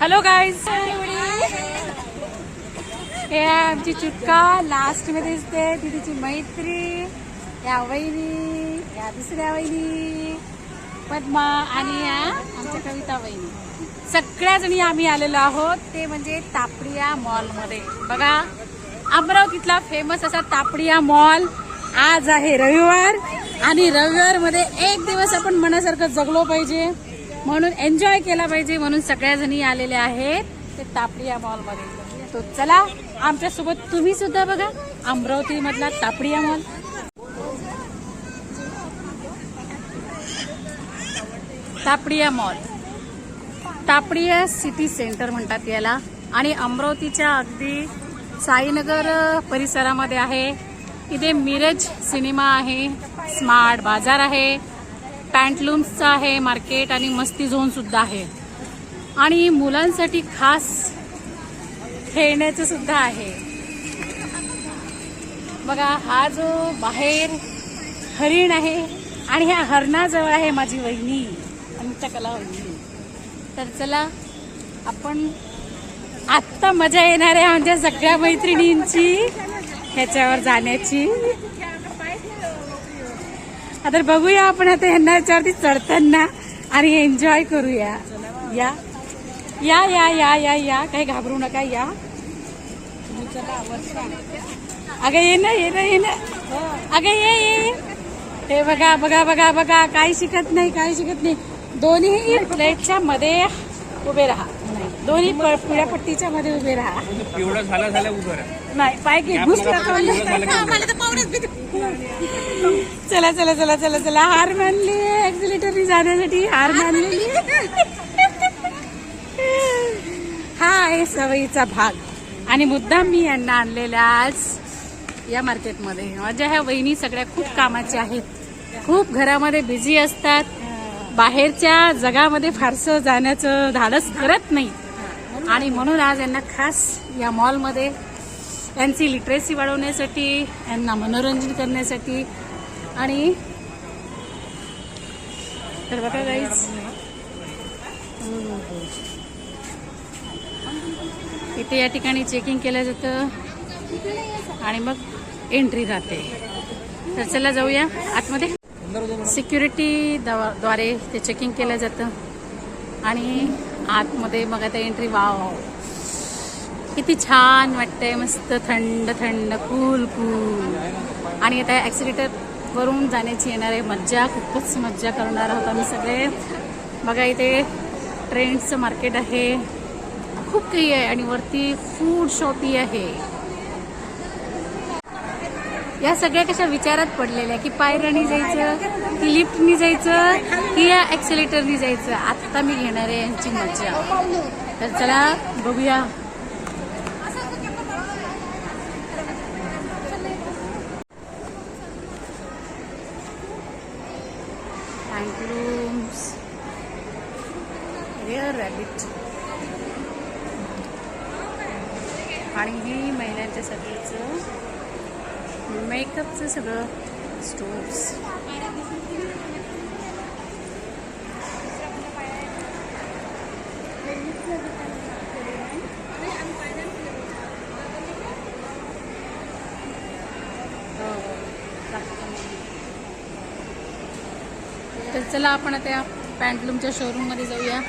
Hello guys, हे आमची चुटका last मध्ये दिसते, तिची मैत्री, या वहिनी, या दुसऱ्या वहिनी पद्मा आणि या आमच्या कविता वहिनी. सगळ्या जणी आम्ही आलेलो आहोत ते म्हणजे तापडिया मॉल मध्ये. बघा, अमरावतीतला फेमस असा तापडिया मॉल. आज आहे रविवार आणि रविवार मध्ये एक दिवस आपण मनासारखं जगलो पाहिजे, म्हणून एन्जॉय केला पाहिजे, म्हणून सगळ्या जणी आलेल्या आहेत ते तापडिया मॉल मध्ये. तो चला आमच्या सोबत तुम्ही सुद्धा बघा अमरावती मधला Tapadia mall. Tapadia mall, Tapadia city centre म्हणतात याला आणि अमरावतीच्या अगदी साईनगर परिसरामध्ये आहे. इथे मिरज सिनेमा आहे, स्मार्ट बाजार आहे, पॅन्टलूम्सचं आहे मार्केट आणि मस्ती झोन सुद्धा आहे आणि मुलांसाठी खास खेळण्याचं सुद्धा आहे. बघा, हा जो बाहेर हरिण आहे आणि ह्या हरणाजवळ आहे माझी वहिनी, आमच्या कला वहिनी. तर चला आपण आत्ता मजा येणार आहे आमच्या सगळ्या मैत्रिणींची ह्याच्यावर जाण्याची. आता बघूया आपण आता ह्यांना याच्यावरती चढताना आणि एन्जॉय करूया. या या या या या या काही घाबरू नका, या. अगं ये ना, ये ना, ये ना, अगं ये. हे बघा बघा बघा बघा, काही शिकत नाही, काही शिकत नाही. दोन्ही प्लेटच्या मध्ये उभे राहा, दोन्ही पिवळ्या पट्टीच्या मध्ये उभे राहा. पिवळा झाला उभं राहा, नाही पाय की घुस. चला चला चला चला चला, हार मानली ऍक्सिलेटरनी जाण्यासाठी, हार मानलेली. हा आहे सवयीचा भाग आणि मुद्दाम मी यांना आणलेला आज या मार्केटमध्ये. माझ्या ह्या वहिनी सगळ्या खूप कामाच्या आहेत, खूप घरामध्ये बिझी असतात, बाहेरच्या जगामध्ये फारसं जाण्याचं धाडस करत नाही आणि म्हणून आज यांना खास या मॉलमध्ये यांची लिटरेसी वाढवण्यासाठी, यांना मनोरंजन करण्यासाठी. आणि तर बघा गाईज, इथे या ठिकाणी चेकिंग केलं जातं आणि मग एंट्री राहते. तर चला जाऊया आतमध्ये. सिक्युरिटी द्वारे ते चेकिंग केलं जातं आणि आतमध्ये मग आता एंट्री. वाव, किती छान वाटतंय, मस्त थंड थंड, कूल कूल. आणि आता ऍक्सिलेटर वरून जाण्याची येणार आहे मज्जा, खूपच मज्जा करणार आहोत आम्ही सगळे. बघा, इथे ट्रेंड्सचं मार्केट आहे, खूप काही आहे आणि वरती फूड शॉपी आहे. या सगळ्या कशा विचारात पडलेल्या की पायऱ्यानी जायचं की लिफ्टनी जायचं की या ऍक्सिलेटरनी जायचं. आता मी घेणार आहे यांची मज्जा. तर चला बघूया. पॅन्टलूम्स, रेअर रॅबिट आणि ही महिलांच्या सगळीचं मेकअपचं सगळं स्टोर्स. तर चला आपण आता या पॅन्टलूमच्या शोरूम मध्ये जाऊया.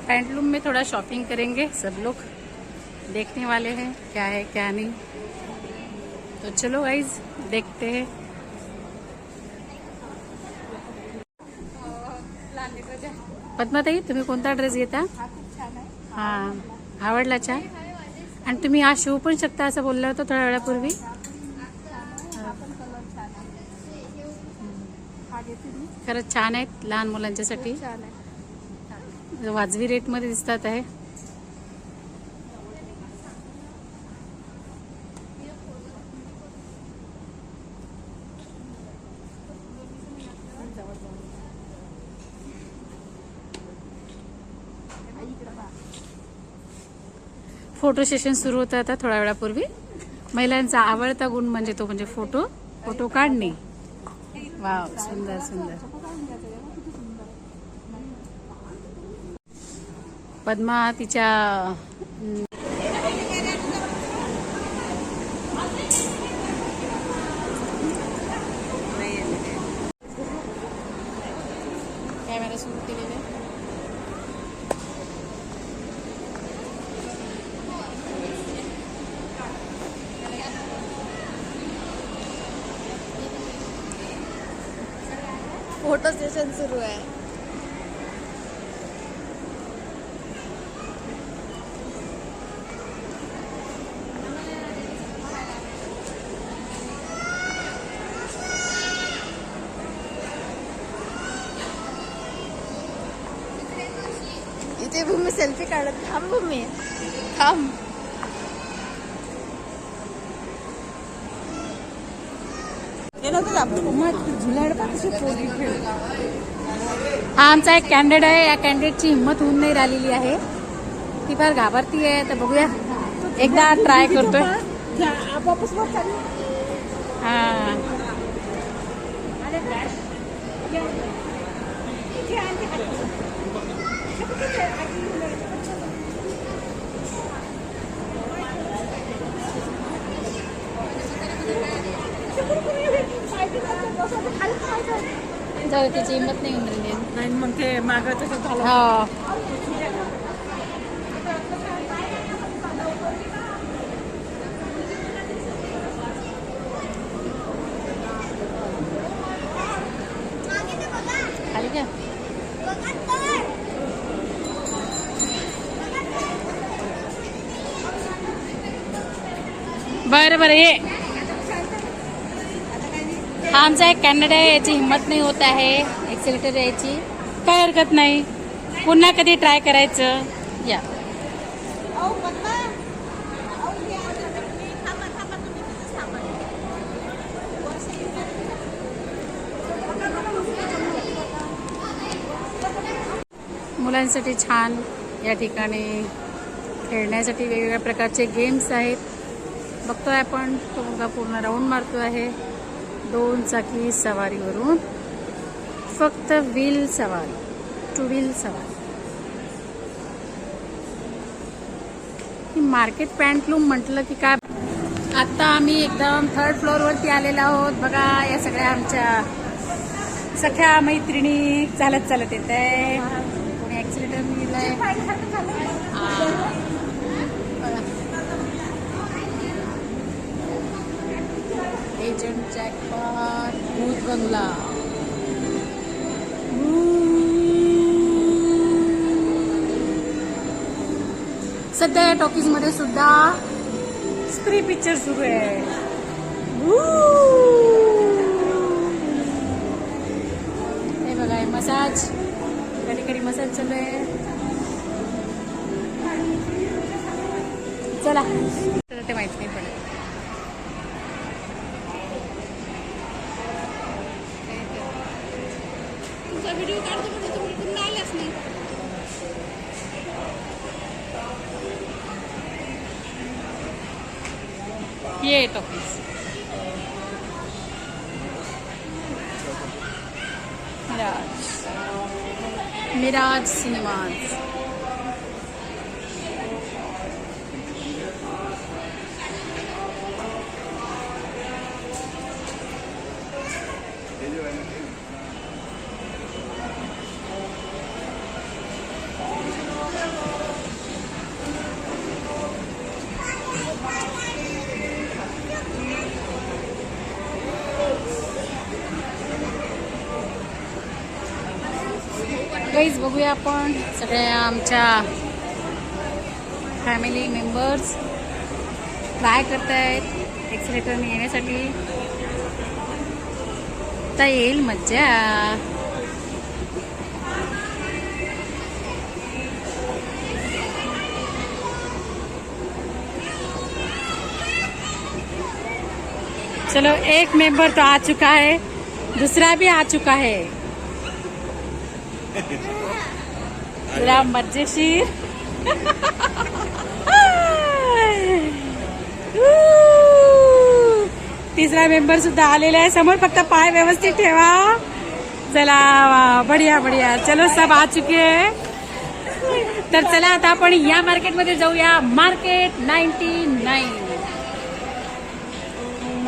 पैंटलूम में थोड़ा शॉपिंग करेंगे, सब लोग देखने वाले हैं क्या है क्या नहीं. तो चलो गाइज देखते हैं. पद्माताई, तुम्ही कोणता ड्रेस घेता? हा, आवडला छान. आणि तुम्ही हा शिवू पण शकता असं बोलला होता थोड्या वेळापूर्वी. खरंच छान आहेत, लहान मुलांच्यासाठी वाजवी रेट मध्ये दिसतात आहे. फोटो सेशन सुरू होतं आता थोड्या वेळापूर्वी. महिलांचा आवडता गुण म्हणजे तो म्हणजे फोटो काढणे. वाव, सुंदर सुंदर. पद्मा तिच्या कॅमेरा सुरू केलेला आहे. फोटो सेशन सुरू आहे. इथे भूमी सेल्फी काढत. थांब भूमी, थांब. हा आमचा एक कॅन्डिडेट आहे. या कॅन्डिडेटची हिंमत होऊन नाही राहिलेली आहे. ती फार घाबरती आहे. तर बघूया, एकदा ट्राय करतोय. हा जाऊ, त्याची हिंमत नाही होऊन राहिली. नाही मग ते मागं तसं झालं. हा खाली का? बरं बरं, ये. हा आमचा एक कॅन्डिडेट आहे. याची हिंमत नाही होत आहे एक्सेलेटर यायची. काय हरकत नाही, पुन्हा कधी ट्राय करायचं. या मुलांसाठी छान या ठिकाणी खेळण्यासाठी वेगवेगळ्या प्रकारचे गेम्स आहेत. बघतोय आपण, तो मुलगा पूर्ण राऊंड मारतो आहे 2 चाकी सवारीवरून. फक्त व्हील सवारी, 2 व्हील सवारी. ही मार्केट पॅन्टलूम म्हटलं की काय. आता आम्ही एकदम 3rd फ्लोअरवरती आलेलो आहोत. बघा, या सगळ्या आमच्या सख्या मैत्रिणी चालत चालत येत आहे. कोणी ऍक्सिडेंट मिळालाय. एजंट जॅकपॉट, भूत बंगला. सध्या या टॉकीज मध्ये सुद्धा स्त्री पिक्चर सुरू आहे. हे बघा, हे मसाज, कधी मसाज चालू आहे. चला, ते माहित नाही पडत. तुमचा व्हिडिओ काढतो म्हणजे तुम्ही पुन्हा आलाच नाही. ये टॉकीज मिराज सिनेमाज. गाईज, बघूया आपण सगळ्या आमच्या फॅमिली मेंबर्स ट्राय करतायत एक्सिलेटरने येण्यासाठी. तर येईल मज्जा. चलो, एक मेंबर तो आ चुका है, दूसरा भी आ चुका है. पूरा मजेशीर. तिसरा मेंबर सुद्धा आलेला आहे समोर. फक्त पाय व्यवस्थित ठेवा. चला वा, बढिया बढिया. चलो सब आ चुके आहे. तर चला आता आपण या मार्केटमध्ये जाऊया. मार्केट 99.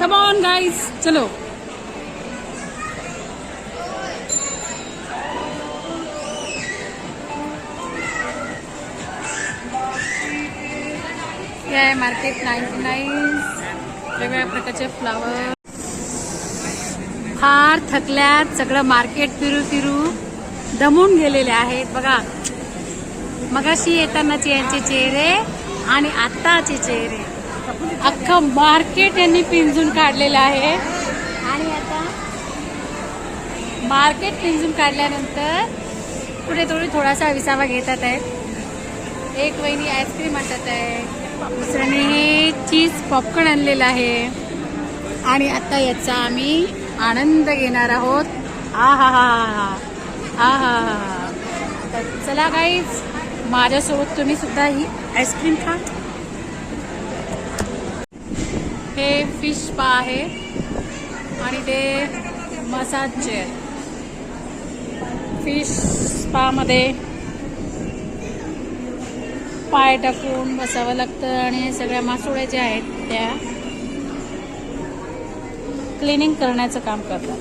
कम ऑन गाइस, चलो. हे आहे मार्केट 99. वेगवेगळ्या प्रकारचे फ्लावर. फार थकल्यात. सगळं मार्केट फिरू फिरू दमून गेलेले आहेत. बघा मगाशी येतानाचे यांचे चेहरे आणि आत्ताचे चेहरे. अख्खं मार्केट यांनी पिंजून काढलेलं आहे. आणि आता मार्केट पिंजून काढल्यानंतर पुढे थोडासा विसावा घेतात आहेत. एक वहिनी आईस्क्रीम आणतात आहे. दुसऱ्याने हे चीज पॉपकॉर्न आणलेलं आहे. आणि आता याचा आम्ही आनंद घेणार आहोत. आ हा हा हा हा हा हा. तर चला गाईज, माझ्यासोबत तुम्ही सुद्धा ही आईस्क्रीम खा. हे फिश स्पा आहे आणि ते मसाज चेअर. फिश स्पा मध्ये पाय टाकून बसावं लागतं आणि सगळ्या मासोळ्या ज्या आहेत त्या क्लिनिंग करण्याचं काम करतात.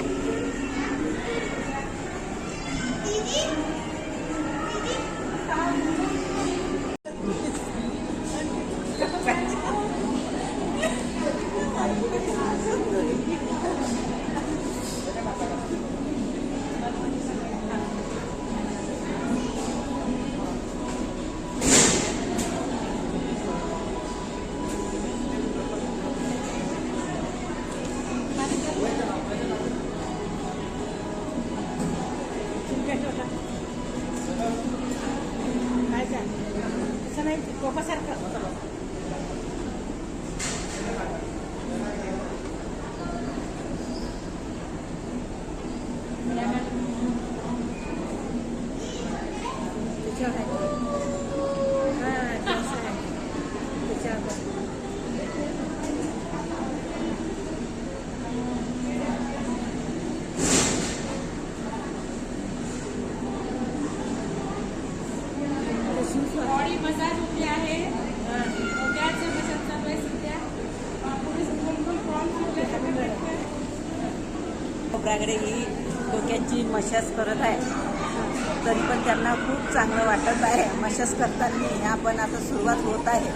बॉडी मसाज होते आहे. डोक्याचं मसाज चालू आहे सध्या. खोबऱ्याकडे ही डोक्याची मशाज करत आहे. तरी पण त्यांना खूप चांगलं वाटत आहे. मशाज करताना ह्या पण आता सुरुवात होत आहे.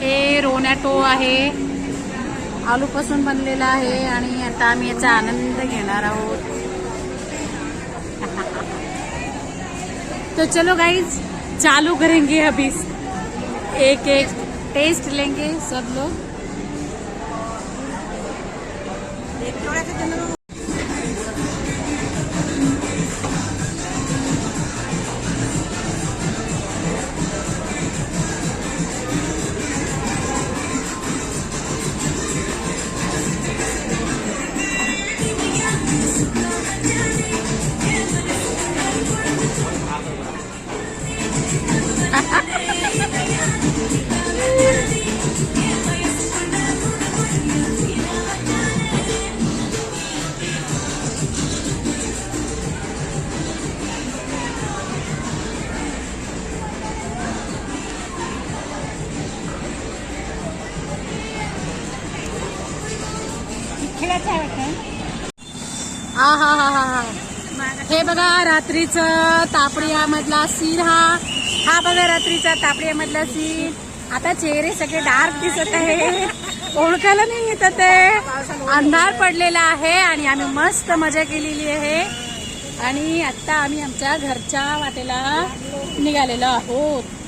हे रोनॅटो आहे. आलूपासून बनलेला आहे आणि आता आम्ही याचा आनंद घेणार आहोत. तो चलो गाइज, चालू करेंगे अभी. एक एक टेस्ट लेंगे सब लोग. हा हा हा हा. हे बघा रात्रीचं तापडियामधला सीन. हा बघा रात्रीचा तापडियामधला सीन. आता चेहरे सगळे डार्क दिसत आहे. ओळखायला नाही येत ते. अंधार पडलेला आहे आणि आम्ही मस्त मजा केलेली आहे. आणि आता आम्ही आमच्या घरच्या वाटेला निघालेलो आहोत.